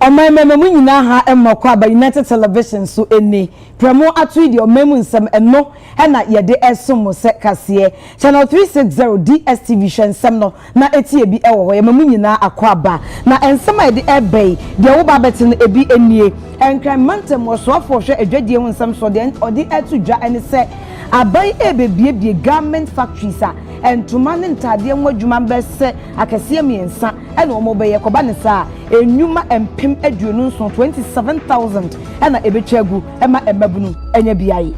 my nyina ha emmakwa ba United Television so eni premo atu di omemu nsem eno na ye de esom se kase channel 360 DSTV hwensem no na etie bi ewo ho ye mamu nyina akwa ba na ensem a de ebei de wo ba beti no ebi enie enkran mantem wo so afo hwe adwadie hu nsem so de odi etu dwa ene se abai ebebiebie garment factories a entuma ne ntade nwadwuma bese akase miensa ene omo be ye koba ne sa enuma empem aduonu nso 27000 ena ebetwagu ema emabunu enya biaye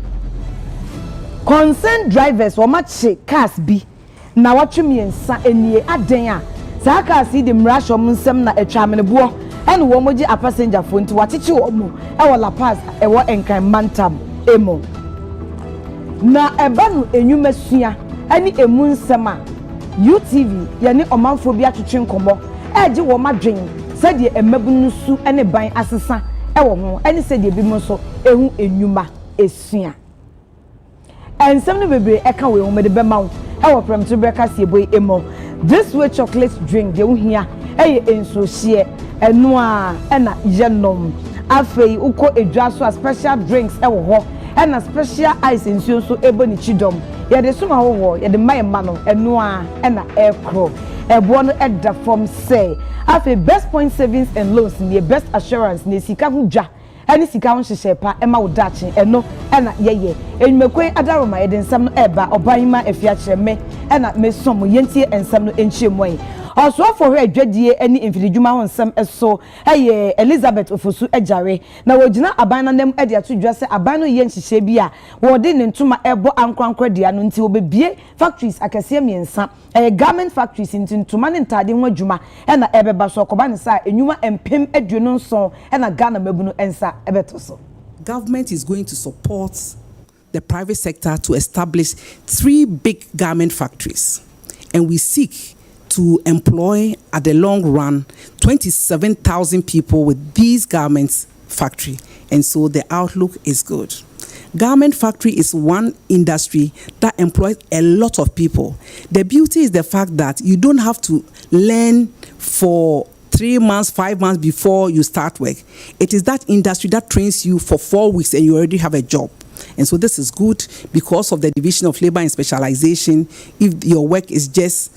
concerned drivers wo mache cars bi na watwemiensa enie aden a saa cars de mrasho nsem na etwamenebo ene wo moji a passenger fo nti wacheche wo mu e La Paz e wo enkan mantam emo na ebanu enuma sua ani emu nsem a UTV yani omanfo bi atwetwe nkomo eje wo madwen sɛdeɛ emabunu su ene ban asesa ɛwɔ ho ene sɛdeɛ bi mo so ehu enwuma esua ensɛm no bebre ɛka we ho mede bɛma wo ɛwɔ premto breka sieboy emo this way chocolate drink de wo hia ɛyɛ ensohye ɛno a ɛna yenom afei uko edwa so a special drinks ɛwɔ ho ɛna special ice nsuo so ebo ni chidom yɛde soma ho yɛde mayema no ɛno a ɛna ɛkro ɛboɔ no ɛda from say after best point savings and loans the best assurance ne sika ho dwa ani sika ho hyehyɛ pa ema wo dachi eno ena yeye enwekwen adaroma yede nsam no eba obanima afia kyereme ena mesom yentie ensam no enchiemu yi osofo hwe adwadie ani infididwuma ho nsam eso eye Elizabeth Ofosu ejare na wogina aban na nem ede atodwa se aban no ye nhyehyɛ bi a wode ne ntoma ebo ankrankradua no nti obebie factories akase miensa garment factories nti ntoma ne ntade ho adwuma ena ebeba so koba ne sa enwuma empem aduonu nson ena Ghana mabunu ensa ebeto so. Government is going to support the private sector to establish 3 big garment factories, and we seek to employ at the long run 27,000 people with these garments factory, and so the outlook is good. Garment factory is one industry that employs a lot of people. The beauty is the fact that you don't have to learn for 3 months, 5 months before you start work. It is that industry that trains you for 4 weeks and you already have a job. And so this is good because of the division of labor and specialization. If your work is just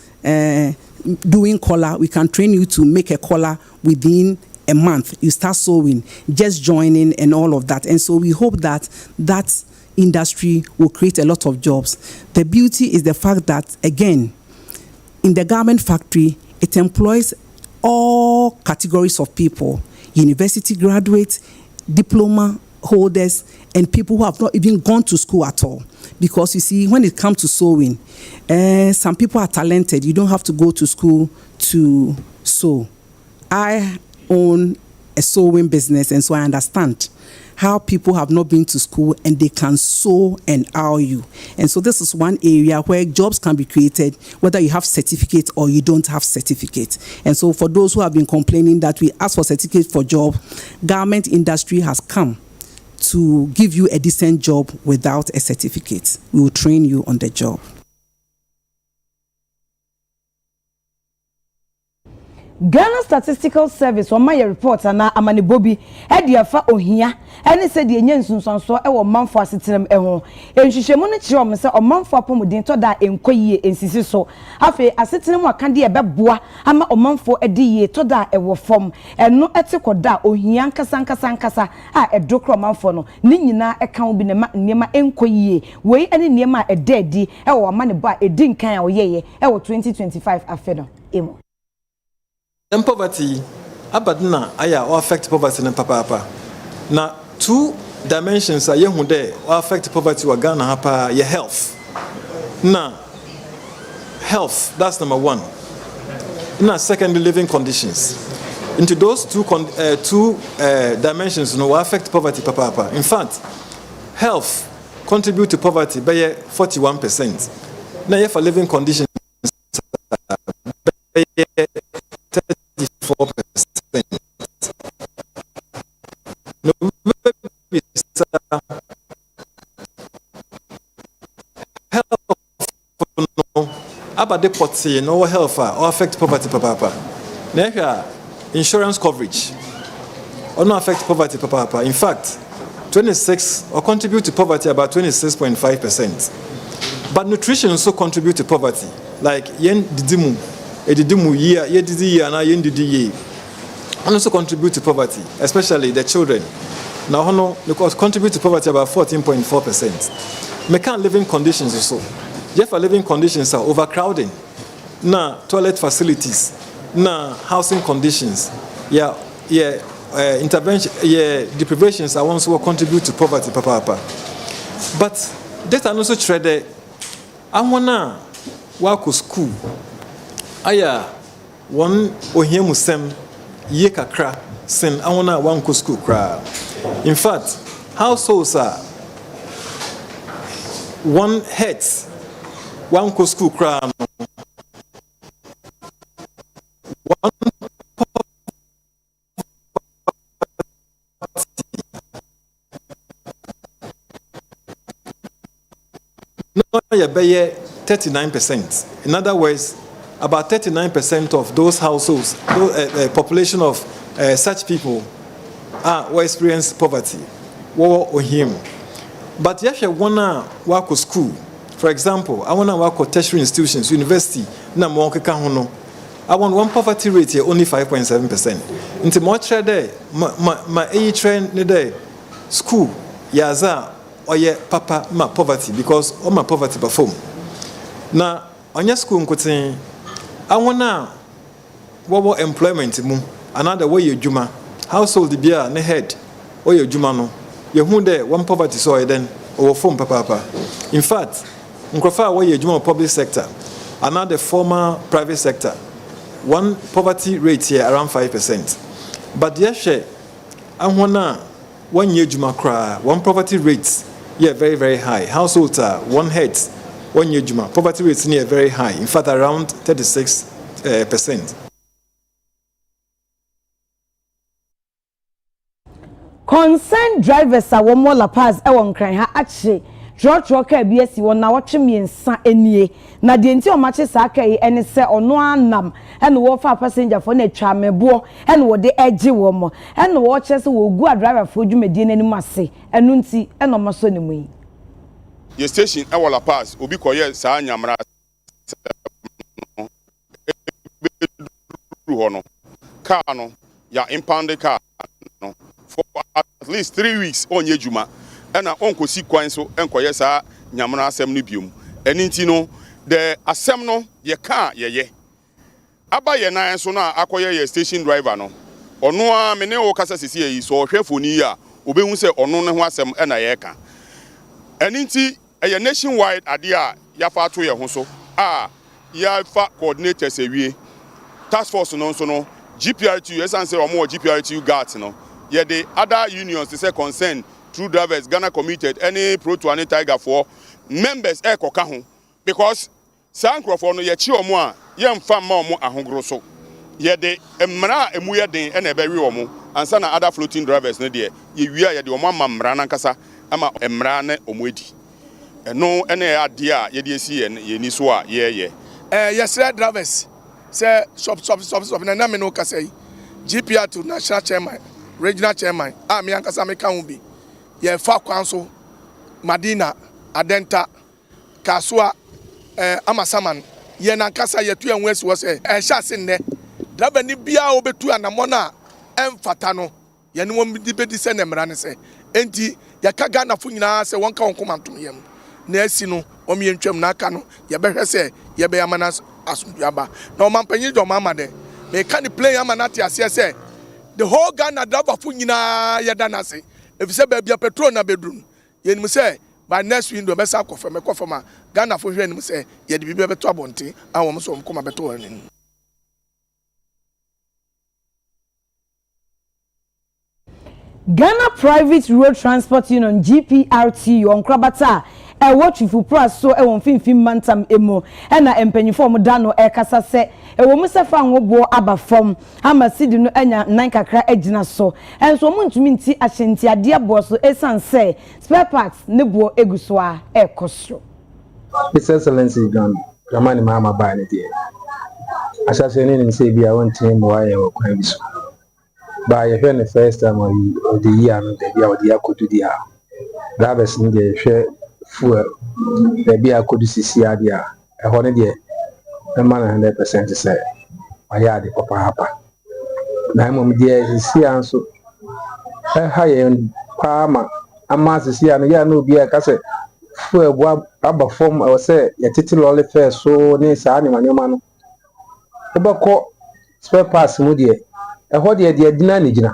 doing collar, we can train you to make a collar within a month. You start sewing, just joining and all of that. And so we hope that that industry will create a lot of jobs. The beauty is the fact that, again, in the garment factory, it employs all categories of people: university graduates, diploma holders, and people who have not even gone to school at all. Because you see, when it comes to sewing, some people are talented. You don't have to go to school to sew. I own a sewing business, and so I understand how people have not been to school and they can sew and owl you. And so this is one area where jobs can be created, whether you have certificate or you don't have certificate. And so for those who have been complaining that we ask for certificate for job, garment industry has come to give you a decent job without a certificate. We will train you on the job. Ghana Statistical Service on my report na amani bobi e dia fa ohia ene se de enye nsunsanso e wo manfo aseterem e ho enhwehwemu ne kire om se omanfo apomodin to da enkoyie ensisi so afi aseterem aka de ebeboa ama omanfo ede yie to da e wo fom eno ete koda ohia nkasa a edokro omanfo no ne nyina e kan obi ne ma niema enkoyie wei ene niema e dedi e wo amane ba edi nkan a wo yeye e wo 2025 afi no emo. And poverty, abadna aya or affect poverty and papa. Now 2 dimensions are young there or affect poverty or Ghana hapa your health. Now health, that's number 1. Now secondly, living conditions. Into those two dimensions, no affect poverty papa. In fact, health contribute to poverty by 41%. Now for living conditions 34%. About the potty, no health or affect poverty, papa. Insurance coverage. or not affect poverty, papa. In fact, 26 or contribute to poverty about 26.5%. But nutrition also contribute to poverty. Like yen didimu year, ye didi year, and yen didi year. And also contribute to poverty, especially the children. Now, no, because contribute to poverty about 14.4%. Mechan living conditions also. Therefore, living conditions are overcrowding. Na toilet facilities, na housing conditions, intervention, deprivations are ones who contribute to poverty, papa. But data also trade. I wanna work with school. Aya one ohimusem ye kakra sen. I wanna one school kra. In fact, households are one heads one school kra. You pay 39%. In other words, about 39% of those households, population of such people, will experience poverty. War or him. But if you wanna work with school, for example, I wanna work with tertiary institutions, university, I want one poverty rate here only 5.7%. Into more trade, my trend today, school, yaza. Or papa ma poverty because all my poverty perform. Now on your school nkotin, I wanna what employment mu another way you juma household bia ne head or your juma no you hu there one poverty so then or form papa. In fact, nkrofa way you juma public sector another former private sector one poverty rate here around 5%. But yes share I wanna 1 year juma cry one poverty rate. Yeah, very, very high. Households are one head, 1 year juma. Poverty rates near very high. In fact, around 36%. Concerned drivers are one more La Paz. I won't cry. Actually, George BSC one now watching me in San Enie. Na the entire matches are key and say on one nam and walk for passenger for ne charme bo and what the edgy woman and watches will go a driver for you medina and massy and nunti and no masonimi. Your station, I will pass, will be quiet, San Yamra. Car, ya impounded car for at least 3 weeks on your Juma. And our uncle sequence so enquire sa Yamana Semnibium. And intino the assembno ye car ye. Aba ye na so na akoye ye station driver no. Ono a me ne wo kasa sisi yi so hwefoni ya obehu se ono ne ho asem e na ye ka. And inti ye nationwide ade a ya fa to ye ho so ya fa coordinators ewie. Task force no so no GPRT esan se omo GPRT guards no. Ye the other unions they say concern true drivers Ghana committed any pro to any tiger for members e koka ho because sankrofo no ye chi omo a ye mfa ma omo ahogro so ye de emra emu ye den e na ebe wi omo ansa na other floating drivers no de ye wi a ye de omo ma mra na nkasa ama emra na omo edi eno ene ade a ye de esi ye ni so a ye yes drivers say shop na me no kasa yi GPR to national chairman regional chairman me ankasa me kan bi ye fa kwanso Madina Adenta Kasua Amasaman ye nankasa ye tu enwesi wo se sha se nne driver ni bia obetu anamona emfata no ye ne won di bedi se ne mra ne se enti ye ka Ghana fo nyina se won ka won komantom yem na asi no o me ntwam na aka no ye behwe se ye be amana asundwaba na o mampanyi do mama de me ka ni play amana ti ase se the whole Ghana driver fo nyina ye da na se if say ba bia petrol na bedrum ye nim se by next window be sa kofama Ghana fo hwe nim se ye de bibia beto abonte awom so koma beto anin. Ghana Private Road Transport Union GPRT on Krabata watch if you press so won finfin mantam emo na empanyifo mo da no kasa se wo mo se fa wo aba fam ama sidi no anya nan kakra agina so enso mo ntumi nti ahyenti ade abo so esan se spare parts ne bo eguso a ekosro. His Excellency Dramani Mama Bani dear. Assassin in Sabia one team why or Quaviso. By a very first time of the year, and the year could do the drivers in the share fuel, the beer could see idea, a holiday, a man 100% to say, I had the papa. Now, mum, dear, is here, so a high end palmer, a mass is here, and ya no beer cassette. Fuel, abba form, I say, a title only fair, so near Sani, and your man. Obako spare pass, moody. A hot dear dinner nigina.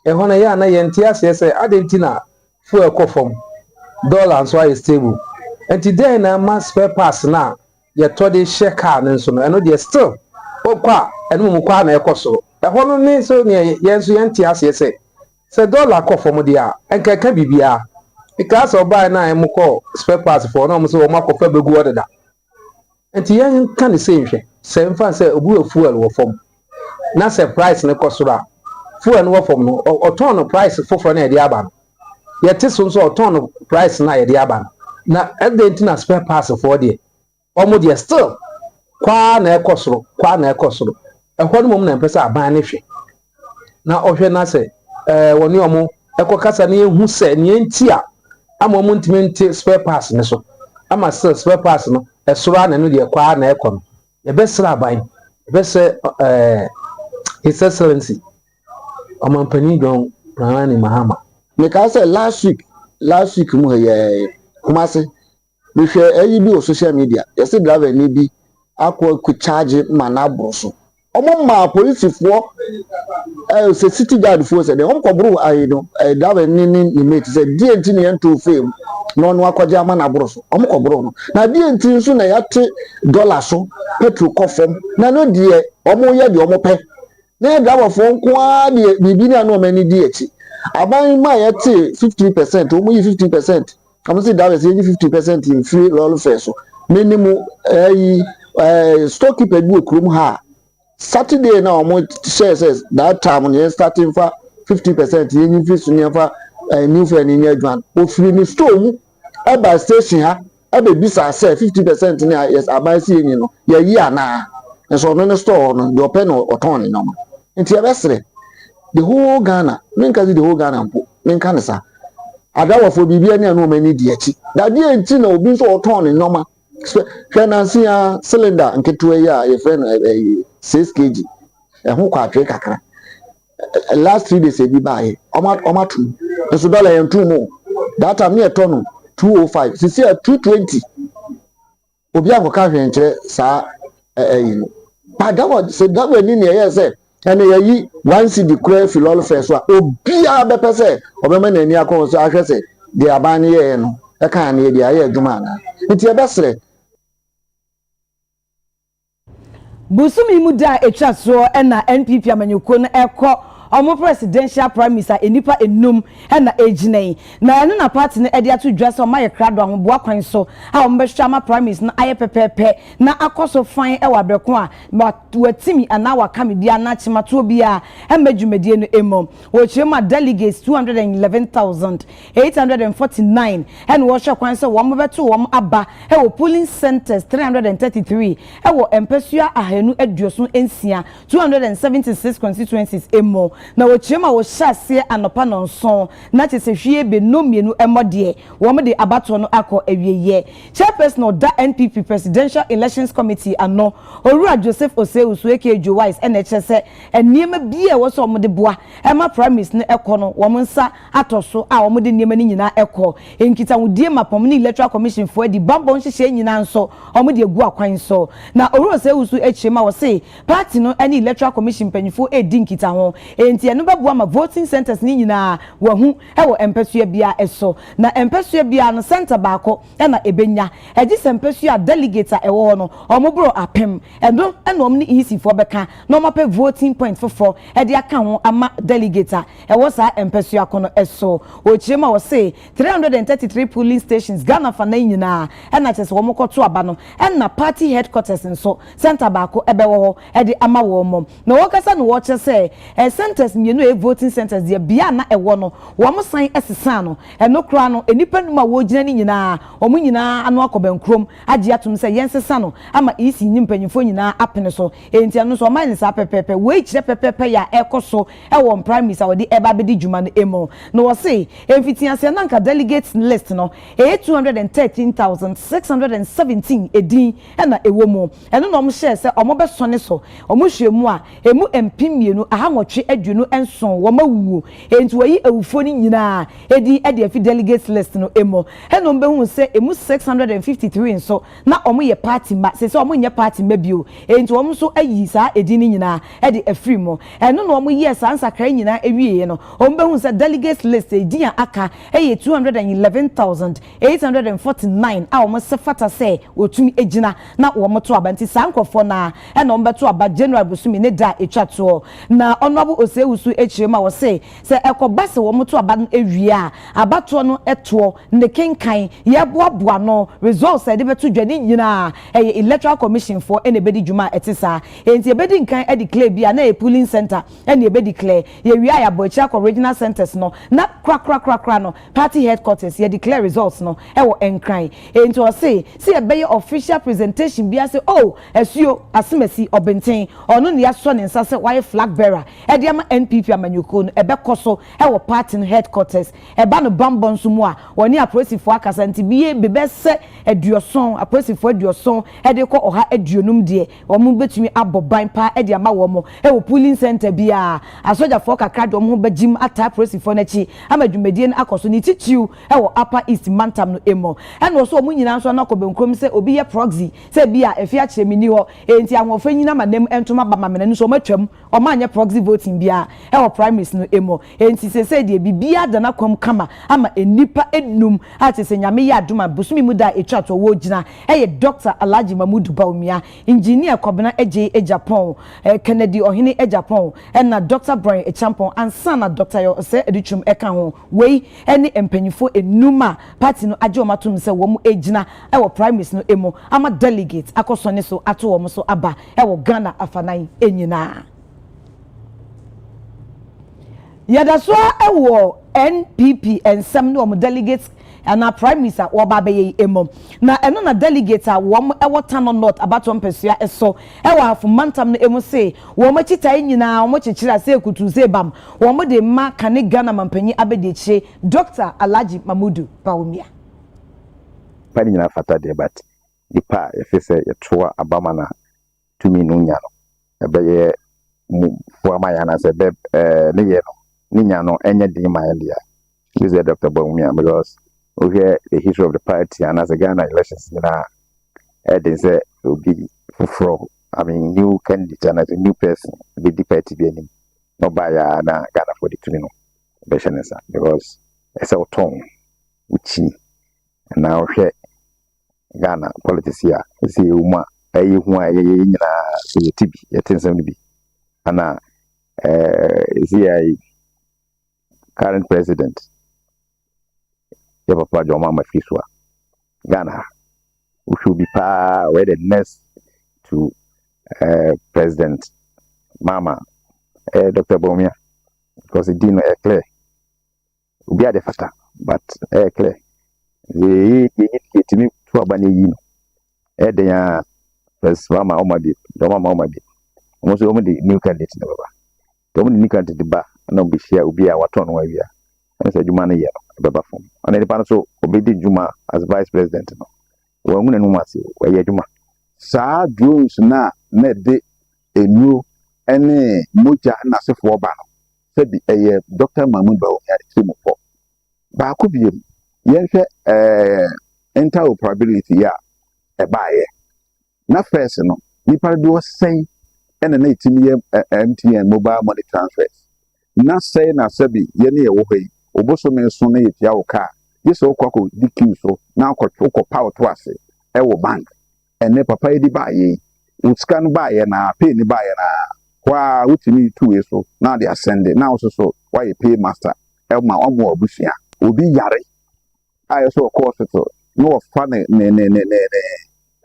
A hona ya na yentias, yes, Argentina, fuel coffum, dollar and so is stable. And today, na mass spare pass now, your toddy share car and so, I know they're still. Opa, and Mukwana Ecoso. A hona name so near yes, yentias, yes, say dollar coffum, dear, and can be beer. Because of buy now, I'm call spare pass for no so Marco February water. And the young can the same thing. Same fan say, a fuel or form. Not a price in the Cosura. Fuel and war from or ton of price for the Aban. Yet this also a ton of price na the Aban. Now at the internet spare pass for the almost yes still. Qua ne Cosro. A one moment and person buy anything. Now, Ocean say, when you are more, a cocasani who said, Yentia. I'm a moment spare pass, so I'm a spare pass, no, a surround and the acquire an aircon. The best rabbi, best His Excellency. I'm on Penigon, Pranani Mahama. Because last week, Kumasi, we share AEB social media. Yes, the driver maybe could charge Manabroso. My police for city guard force the uncle bro I know a driver mate said DNT to fame non wakaja Manabroso. Uncle bro. Now DNT soon I had $2 so petrol coffin. Now no dear, ya the omope. Now driver phone qua the Bibina no many DH. I buy my at 50%, only 50%. I'm saying that is 50% in free roll fair. So minimum storekeeper book room ha. Saturday now, I'm share says that time when you're starting for 50%, you need to never new friend in your joint. If you need store, I buy station here, I be bisa say 50% in here. Yes, I buy seeing you know, yeah, now. And so, no store, your pen or turn, no. Into your best. The whole Ghana, Minka the whole Ghana, Minkanasa. I don't for Bibiania no many DH. That dear Tino be so torn in normal. Financier cylinder and get to a friend 6 kg. And who quite drink a last 3 days a buy. Omat 2. And so dollar and 2 more. That time near ton 205. Since 220. Obiako carrying chair, sir. But that was said that when in here said. And ye once the clear philosopher so obia bepe say obema na ni akon so ahwe say they are ban here no e kan na dia ye adwuma na nti e besre busumi mu da etwa so na NPP amanyuko na ekọ omo presidential prime minister enipa enum na ejinai na eno na party na ede ato dwa so maye krado ahoboa kwan so a omo behwa ma prime minister na aye pepepe na akoso fan e wa breko a watimi ana waka me bia na chimato bia emedwumedie no emo wo chema delegates 211,849 and wo hwa kwan so wo mo beto wo aba e wo polling centers 333 e wo empesua ahanu aduoso ensia 276 constituencies emo na wo chema wo hyase anopa no nson na chese hwie be no mienu emode wo mo de abato no akọ awieye chairperson da NPP presidential elections committee ano Orua Joseph Oseusu Ekejo Wise NHS eniema bia wo so mo de boa ema prime minister ne ekọ no wo mo nsa atoso a wo mo de niema ni nyina ekọ enkita wudie mapom ni electoral commission for di bambo nhihye nyina nso wo mo de egu akwan so na Orua Oseusu echema wo say party no any electoral commission panyifo edi nkita ho enti eno beboa ma voting centers ni nyina wo hu e wo empesua bia eso na empesua bia no center baako na ebenya eji empesua delegate e wo no omobro apem eno eno omni easy for beka no mape voting point for e de aka ho ama delegate e wo sa empesua kono eso o chima wo say 333 polling stations Ghana fa na nyina na chese wo mokoto aba no na party headquarters nso center baako ebe wo ho e de ama wo mom na wo kasa no wo chese center centers mienu e voting centers de bia na ewo no wo mo san esesa no eno kra no enipa numa wo gina ni nyina omo nyina ano akobankrom age atum se yensesa no ama isi nyimpanyifo nyina apene so enti ano so man sa pepepe we kire pepepe ya ekoso ewo prime minister wo de eba bedi djuma no emo no wo se emfitianse na nka delegates list no 213,617 edin na ewo mo eno no mo share se omo be sone so omo hwemu a emu empimienu ahanwotwe aduonu enson wo mawuo enti wayi awufo ni nyina edi ede afi delegates list no emo eno mbe hu se emu 653 nso na omo ye party ma se omo nye party ma bio enti omo so ayi sa edi ni nyina ede afri mo eno no omo yes ansa kra nyina ewie no omo be hu se delegates list edi aka eye 211,849 a omo se fata se otumi ejina na omo to abanti sankofo na eno omo beto aba general busumi ne da etwato na onobu osewusu echirema wo se ekobase omo to aba ewie a abato no eto ne kenkan ye boaboa no results e de beto dwani nyina eye electoral commission for ene bedi djuma etisa enti ebedi nkan e declare bia na e polling center ene e be declare ye wi aya bochi akọ regional centers no na kra no party headquarters ye declare results no e wo enkran enti o se e be official presentation bia se oh esuo asemasi obenten ono ne yaso ne nsa se why flag bearer e de ama NPP amanyoko no e be koso e wo party headquarters e ba no bambon so mu a woni aposifo akasa nti biye bebe se eduoson aposifo eduoson e de ko oha eduonum de omo betumi aboban pa e de ama wo mo e wo polling center bia asoja fo kakra de omo bagim ata aposifo na chi amadwumedie no akoso ni tichiu e wo upper east mantam no emo e no so omo nyina so na kobenkom se obi ye proxy se bia efi a chemini ho enti anwofa nyina manem entoma ba mamena so matwam o ma anya proxy voting bia e wo primaries no emo enti se de bibia da na kwam kama ama enipa enum ati se nyame ya aduma busumi mu da etwato wo gina e Dr. Alhaji Mamudu Baumia engineer Kobena eje Japan Kennedy Ohini Japan na Dr. Brian Echampon ansana Dr. Yo se edichum eka ho wei ene empanyifo enuma party no aje omatum se wo mu egina e wo primaries no emo ama delegate akosone so ato wo so aba e wo Ghana afanan enyina yadaso e wo NPP ensem no mo delegates ana prime minister wo ba be emo na eno na delegate a wo e wota no north abato mpesua eso e wo afu mantam no emo se wo ma chita nyina wo chechira se kutu se bam wo mo de ma kane Ghana mampanyi abedechie Dr. Alhaji Mamudu Baumia pani nyina fata de but dipa efese yetoa abama na tumi no nya no ebe mu forma ya na se be ne ye no ni nya no enye din ma ya dia is Dr. Baumia because okay the history of the party and as a Ghana elections they say will be for I mean new candidate and as a new person be the party be any no by na Ghana for the two because it's our tongue which now share Ghana politics here see uma ayi hu ayi nyina so yetibi yetensem no bi ana current president Papa Joma Mafiswa Ghana we should be where the next to President Mama Dr. Baumia because it didn't clear we are the fata but clear the to me to abani you know first Mama Omadi almost the new candidate never the new candidate ba no be share ubi a waton wa bia and say juma na ye beba form and the pan so obedi juma as vice president no wa nguna no wase wa ye juma sa drones na de enu ene moja na sefo ba no se bi Dr. Mahmoud Baumia de mo for ba ko bi ye hwe enter probability ya e ba ye na first no nipa do sen ene na itimi ye MTN mobile money transfers na say na sabi ye ne ye wo hoi oboso me so na ye pia wo ka yeso okoko DQ so na okoko power to ase e wo bank ene papa edi ba ye utsika no ba ye na pay ni ba ye na kwa utimi tu ye so na they send na so why you pay master e ma omo obusia obi yare ayo so course to no fa ne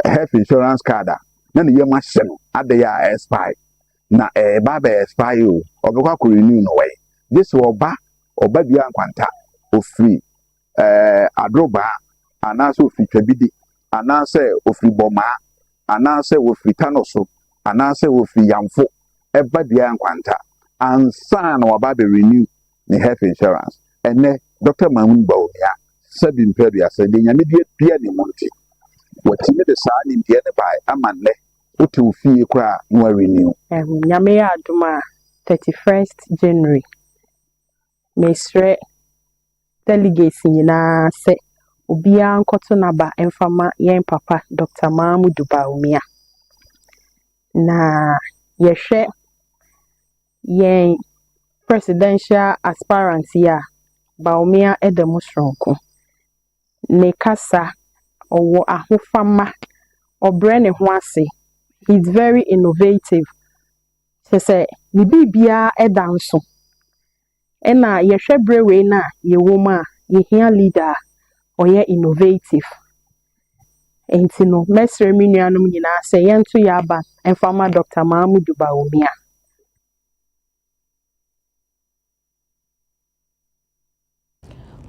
health insurance card na ne ye ma hye no ade ya expire na eba be expire o obekwa ko renew no way this oba bia nkwanta ofiri adroba anase ofiri twabidi anase ofiri boma anase ofiri tanoso anase ofiri yamfo eba bia nkwanta ansa na oba be renew the health insurance ene Dr. Mamun Bawumia sabi mpebia said the nyame bia ni monti watime de saa ni bia ne bai amanle otu fie kra no renew nyame ya aduma 31st January mesre delegates nyina se obia nkoto naba emfama yen papa Dr. Mamun Bawumia na yehwe yen presidential aspirant ya Bawumia edemusronko ne kasa owo ahofama obre ne ho ase. He's very innovative. Say ni bibia edanso ena yehwe brewe na yewoma yehia leader oye innovative enti no mesre minuanum nyina se yentu yaba enfama Dr. Mamun Bawumia.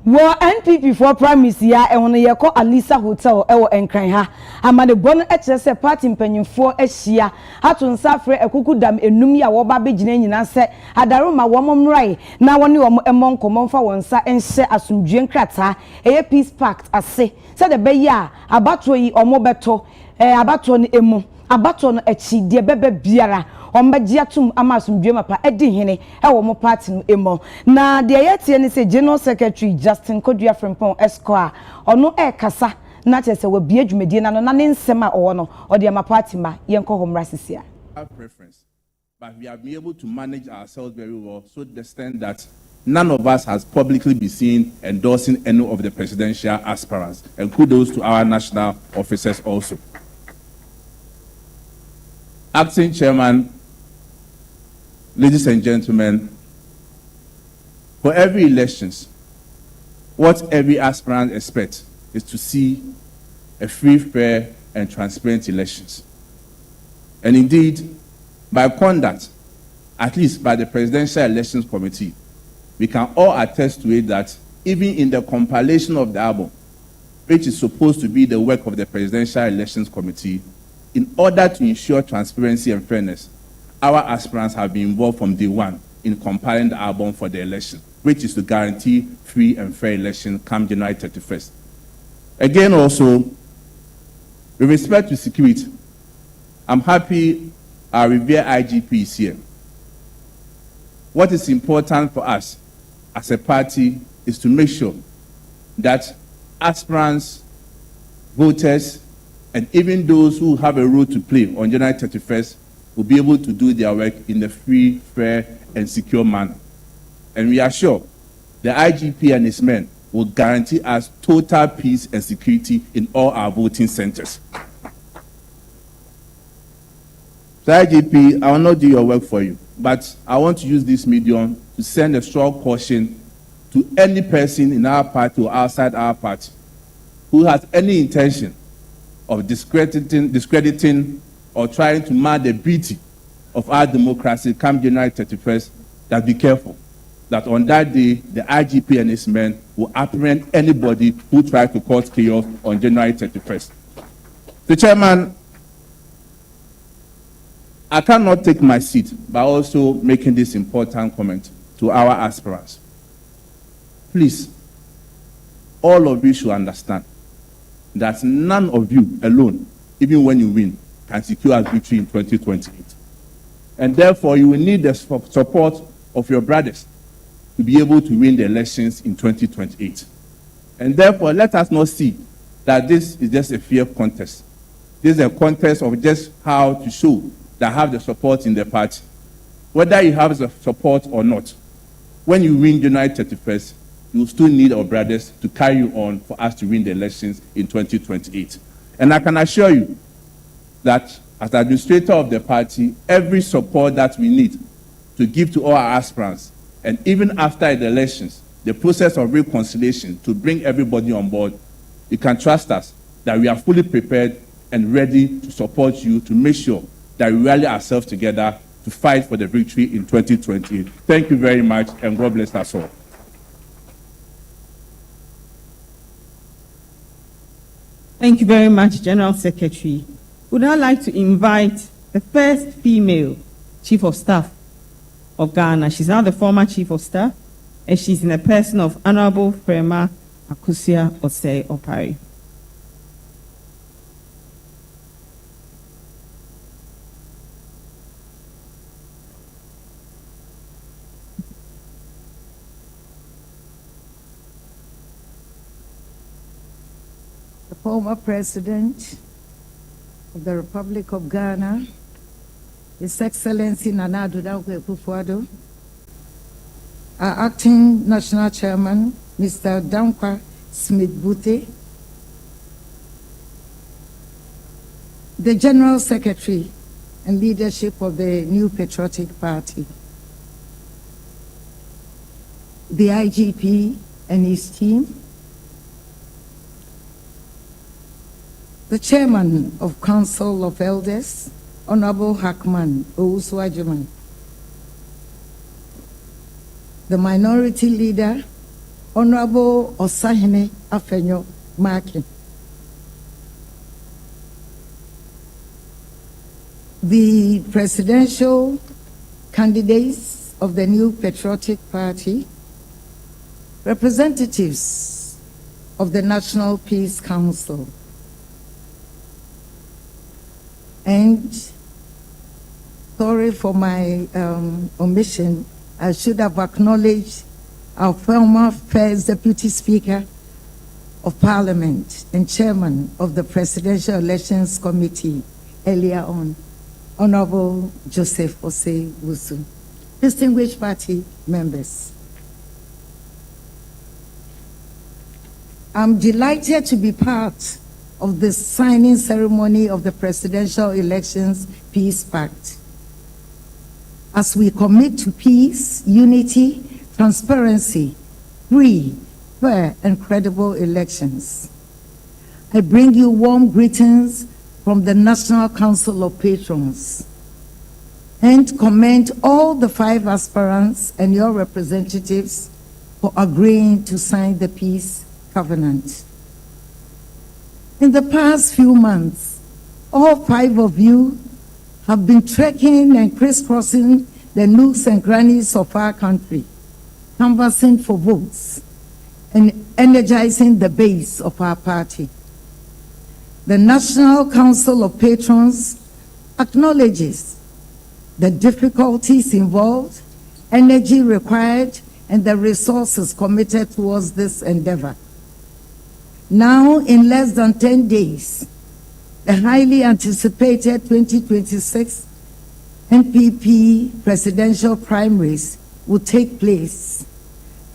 Wo NPP for primacy ya ehunu yeko Alisa Hotel ewo Enkran ha amade bon ekyere se party mpanyimfo ehia hatu nsafre ekuku dam enum ya wo ba begina nyina se adaroma wo momrai na woni wo emonko momfa wonsa enhye asumdwe nkrata eye peace pact ase se de be ya abato yi omo beto abato no emu abato no echi de bebe biara ombagiatum amasumdwe mapa edi hene ewo mo party no emo na de yetie ni se General Secretary Justin Kodua Frimpong Esquire ono kasa na chese we bia dwumedie na no na ne nsem a owo no ode ama party ma yenko homra sisia preference but we have been able to manage ourselves very well so to the extent that none of us has publicly been seen endorsing any of the presidential aspirants, and kudos to our national officers also. Acting Chairman, ladies and gentlemen, for every elections, what every aspirant expects is to see a free, fair, and transparent elections. And indeed, by conduct, at least by the Presidential Elections Committee, we can all attest to it that even in the compilation of the album, which is supposed to be the work of the Presidential Elections Committee, in order to ensure transparency and fairness, our aspirants have been involved from day one in compiling the album for the election, which is to guarantee free and fair election come January 31st. Again, also, with respect to security, I'm happy our revered IGP is here. What is important for us as a party is to make sure that aspirants, voters, and even those who have a role to play on January 31st will be able to do their work in a free, fair, and secure manner. And we are sure the IGP and his men will guarantee us total peace and security in all our voting centers. So IGP, I will not do your work for you, but I want to use this medium to send a strong caution to any person in our party or outside our party who has any intention of discrediting or trying to mar the beauty of our democracy come January 31st, that be careful. That on that day, the IGP and his men will apprehend anybody who tries to cause chaos on January 31st. The chairman, I cannot take my seat by also making this important comment to our aspirants. Please, all of you should understand that none of you alone, even when you win, can secure a victory in 2028. And therefore, you will need the support of your brothers to be able to win the elections in 2028. And therefore, let us not see that this is just a fair contest. This is a contest of just how to show that have the support in the party. Whether you have the support or not, when you win January 31st, you will still need our brothers to carry you on for us to win the elections in 2028. And I can assure you that as the administrator of the party, every support that we need to give to all our aspirants, and even after the elections, the process of reconciliation to bring everybody on board, you can trust us that we are fully prepared and ready to support you to make sure that we rally ourselves together to fight for the victory in 2020. Thank you very much, and God bless us all. Thank you very much, General Secretary. Would I like to invite the first female Chief of Staff of Ghana. She's now the former Chief of Staff, and she's in the person of Honorable Frema Akusia Osei Opari. The former President of the Republic of Ghana, His Excellency Nana Addo Dankwa Akufo-Addo, our Acting National Chairman, Mr. Dankwa Smith-Bute, the General Secretary and leadership of the New Patriotic Party, the IGP and his team, the Chairman of Council of Elders, Honorable Hackman Owusu-Agyemang, the Minority Leader, Honorable Osahene Afenyo Markin, the presidential candidates of the New Patriotic Party, representatives of the National Peace Council, and sorry for my omission, I should have acknowledged our former first Deputy Speaker of Parliament and Chairman of the Presidential Elections Committee earlier on, Honorable Joseph Osei Wusu. Distinguished party members, I'm delighted to be part of the signing ceremony of the Presidential Elections Peace Pact, as we commit to peace, unity, transparency, free, fair, and credible elections. I bring you warm greetings from the National Council of Patrons and commend all the 5 aspirants and your representatives for agreeing to sign the peace covenant. In the past few months, all 5 of you have been trekking and crisscrossing the nooks and crannies of our country, canvassing for votes and energizing the base of our party. The National Council of Patrons acknowledges the difficulties involved, energy required, and the resources committed towards this endeavor. Now, in less than 10 days, the highly anticipated 2026 NPP presidential primaries will take place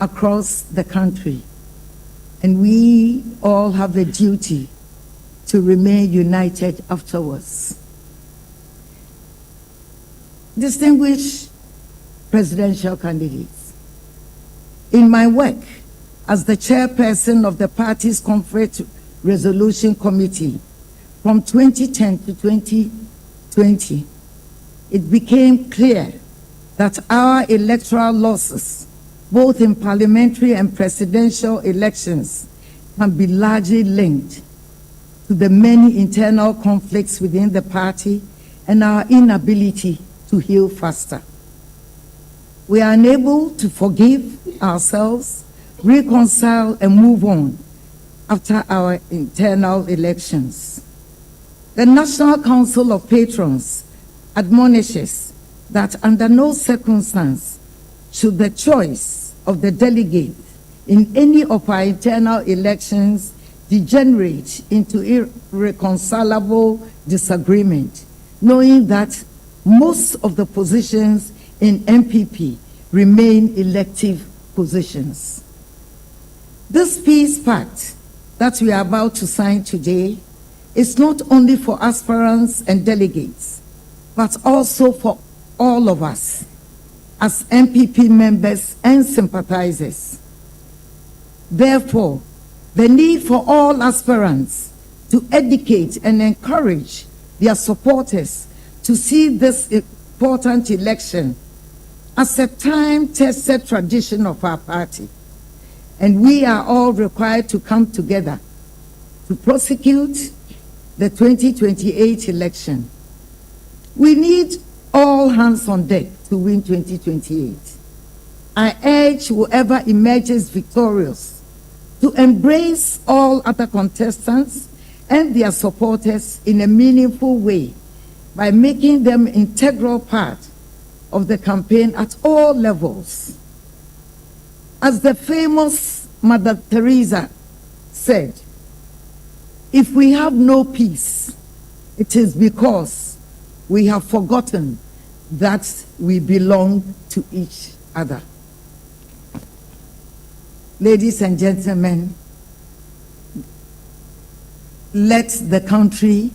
across the country, and we all have a duty to remain united afterwards. Distinguished presidential candidates, in my work as the chairperson of the party's Conflict Resolution Committee from 2010 to 2020, it became clear that our electoral losses, both in parliamentary and presidential elections, can be largely linked to the many internal conflicts within the party and our inability to heal faster. We are unable to forgive ourselves, reconcile, and move on after our internal elections. The National Council of Patrons admonishes that under no circumstance should the choice of the delegate in any of our internal elections degenerate into irreconcilable disagreement, knowing that most of the positions in MPP remain elective positions. This peace pact that we are about to sign today is not only for aspirants and delegates, but also for all of us as MPP members and sympathizers. Therefore, the need for all aspirants to educate and encourage their supporters to see this important election as a time-tested tradition of our party, and we are all required to come together to prosecute the 2028 election. We need all hands on deck to win 2028. I urge whoever emerges victorious to embrace all other contestants and their supporters in a meaningful way by making them integral part of the campaign at all levels. As the famous Mother Teresa said, if we have no peace, it is because we have forgotten that we belong to each other. Ladies and gentlemen, let the country,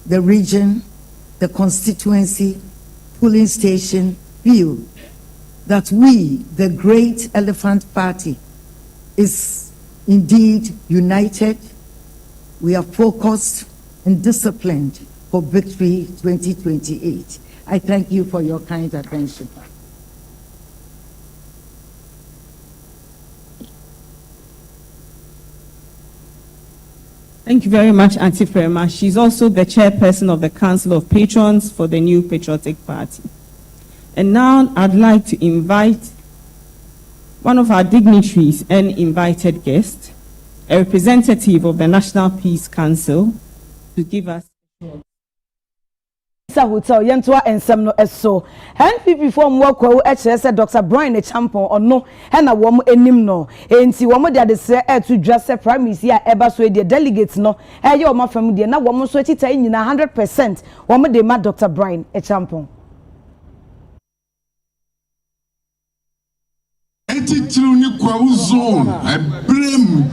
the region, the constituency, polling station feel that we, the great Elephant Party, is indeed united. We are focused and disciplined for victory 2028. I thank you for your kind attention. Thank you very much, Auntie Frema. She's also the chairperson of the Council of Patrons for the New Patriotic Party. And now I'd like to invite one of our dignitaries and invited guest, a representative of the National Peace Council, to give us hotel yentoa ensem no eso NPP form work wo HSS Dr. Brian Champon ono na wo mo enim no enti wo mo de ade to just primaries here eba so the delegates no ye wo ma fam de na wo mo so tita nyina 100% wo mo de ma Dr. Brian Champon Etitriu ni kwa zone ebrem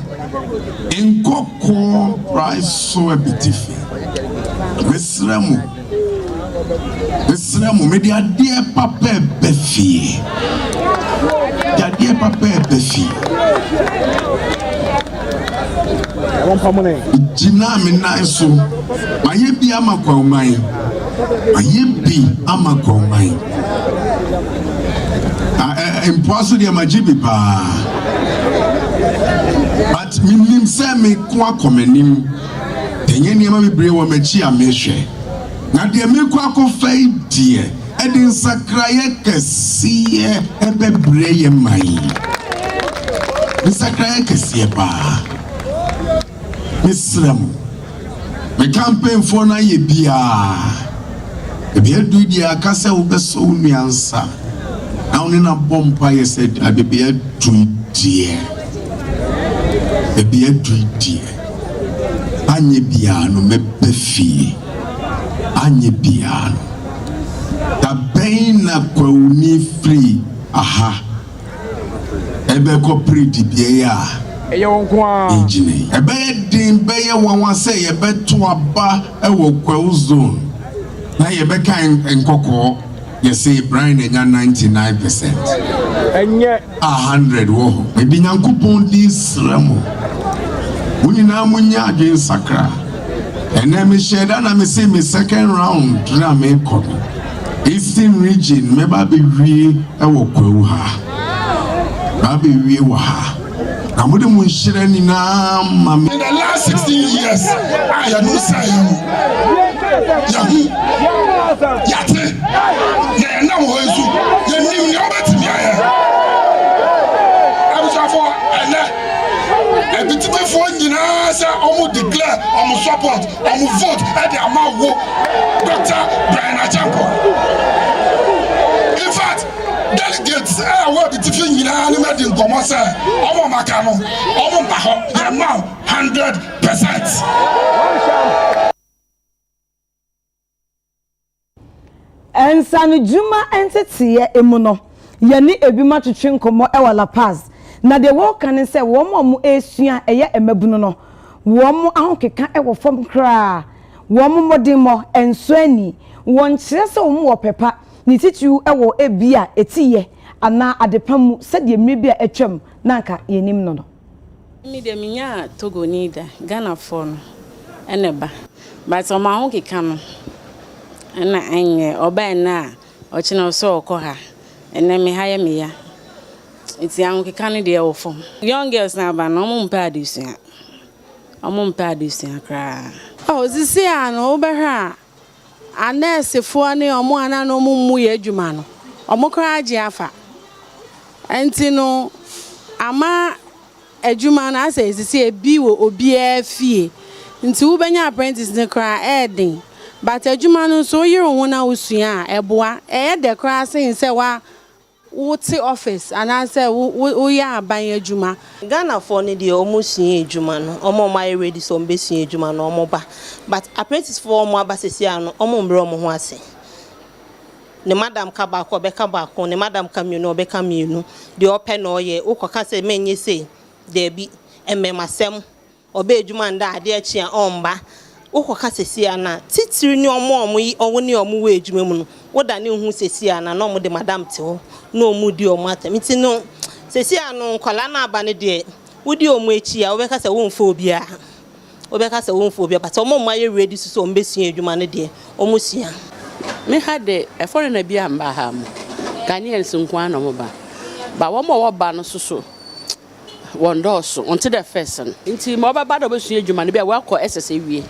enkoko price so ebitifi Mesremu me dia de papa befi. Dia de papa befi. Jina me na so. Maye bi amakwa uman. Maye bi amakwa uman. Impossible dia majibi pa. But minim se me kwa komenim. Tenye niema bebre wo machi amehwe. Na de me kwa ko fai die edin sakraye kesiye ebebre ye mai sakraye kesiye ba misram me campaign for na ye bia e bia du dia akase wo beso nuansa na oni na bompa ye said abebia du die e bia du die anye bia no me befi anye biano da na kwa uni free aha ebe ko pretty bia eye wonkwa engineer ebe din be ye wonwa say ye beto aba e wo kwa zone na ye be kan enkoko ye say Brian enya 99% enye 100 wo ebi nyankopon di sramo muni na munya adwen sakra. And then me share that and me say me second round na me come. Eastern region me ba be wi e wo kwawu ha. Ba be wi wa ha. Na mo de mo share ni na ma me. In the last 16 years, I no say yate. Ya na wo ezu. Ya ni obetimi aya. Abusafo ene Ebitibe for nyina say omo declare omo support omo vote e dey amawo Dr. Brian Champon. In fact, delegates we bitibe nyina ni me dey nkomo say omo maka no omo mba ho dey ma 100%. Ensanu Juma entity emu no ye ni ebi ma twetwe nkomo e wala pass. Na de wo kan say wo mo esua eye emabunu no wo mo ahokeka e wo fom kra wo mo modin mo enso ani won kire se wo mo wo pepa ni titu e wo ebia etiye ana adepam se de mmebia etwam na nka yenim no no mi de minya Togo ni da Ghana for no eneba but o ma ahokeka no na anye oba na ochina so okoha ene me haye me ya iti an ke kan de wo fom young girls na ba no mo mpa adusua omo mpa adusua kra oh sisi an obehra anesefo ne omo ana no mo mu ye adwuma no omo kra age afa enti no ama adwuma na asa sisi ebi wo obi afie nti wo benya apprentice ne kra edin but adwuma no so yiri ho na usua eboa de kra sin se wa wote office and I say wo ya aban adwuma Ghana for ne de omusua adwuma no omo my ready so mbesua adwuma no omo ba but apprentice for omo abasesia no omo mbre omo ho ase ne madam ka ba ko be ka ba ko ne madam ka mienu be ka mienu de open no ye ukoka se menye sei de bi emmasem obe adwuma nda ade achi a omba ukoka sesia na titiri ni omo yi owo ni omo we adwuma mu no woda ne hu sesia na no mo de madam te ho no mu di omo atamiti no sesia no kwala na aba ne de wodi omo echi a obeka se wonfo obia but omo maye ready so mbesua adwuma ne de omo sia me had a foreigner be amba ham Ghanaians nkwa no mo ba wo mo wo ba no so wondoso until the first nti mo ba do besua adwuma ne be wa kɔ SSA wie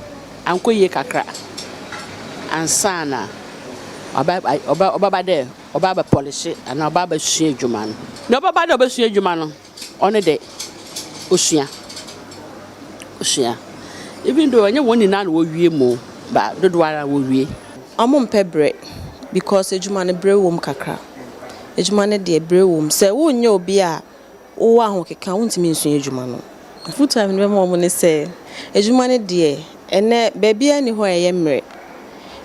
anko ye kakra ansana oba ba polish and oba ba sua adwuma no oba ba do besua adwuma no one de osua even though anya woni na wo wie mo ba dodo ara wo wie omo mpebre because adwuma ne bre wom kakra adwuma ne de bre wom se wo nya obi a wo ahokeka wontimi nsua adwuma no full time ne mo ne se adwuma ne de ene baby ani ho eye mre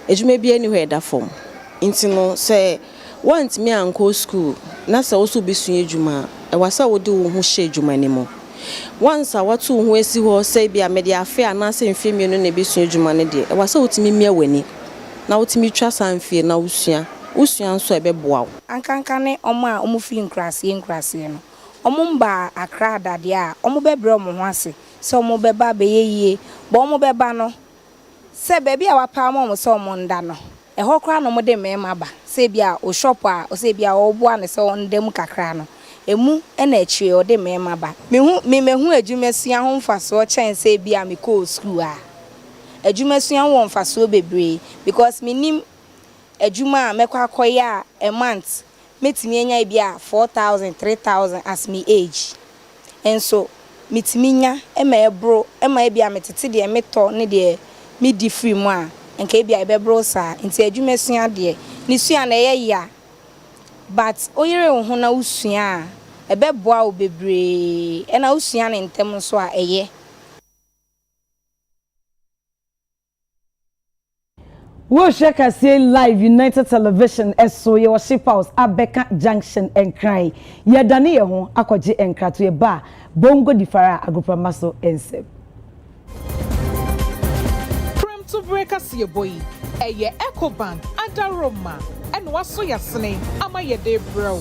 adwuma bi ani ho eda fom intino se wontimi anko school na se wo so besua adwuma e wasa wo de wo ho hye adwuma ne mo once awatu ho esi ho se bia me de afa na se mfemi no na besua adwuma ne de e wasa wotimi mia wani na wotimi twa sanfie na usua nso ebeboa wo ankanka ne omo a omo fi nkrase no omo mba akra dade a omo bebre omo ho ase se omo beba be yeye bo omo beba no se bebi a wapa omo se omo nda no e ho kra no mo de mema ba se bia o shop a o se bia o boa ne se on dem kakra no emu na echi o de mema ba mehu adwumasua ho mfaso chen se bia me ko school a adwumasua ho mfaso bebre because minim adwuma mekwa akoya a month metimi enya bia 4,000 3,000 as me age and so metimi nya ema ebro ema bia metete de meto ne de me di free mu a enka bia ebebro sa nti adwumasua de ni sua na ye ya but oyire ho na usua a ebeboa o bebre e na usua ne ntem so a eye wo sheka say live United Television eso ye worship house Abeka Junction enkran ye dane ye ho akogye enkrato ye ba bongo difara agropama so ensem Prem to breakers ye boy eye Ecobank adaroma en waso yasene ama ye de bro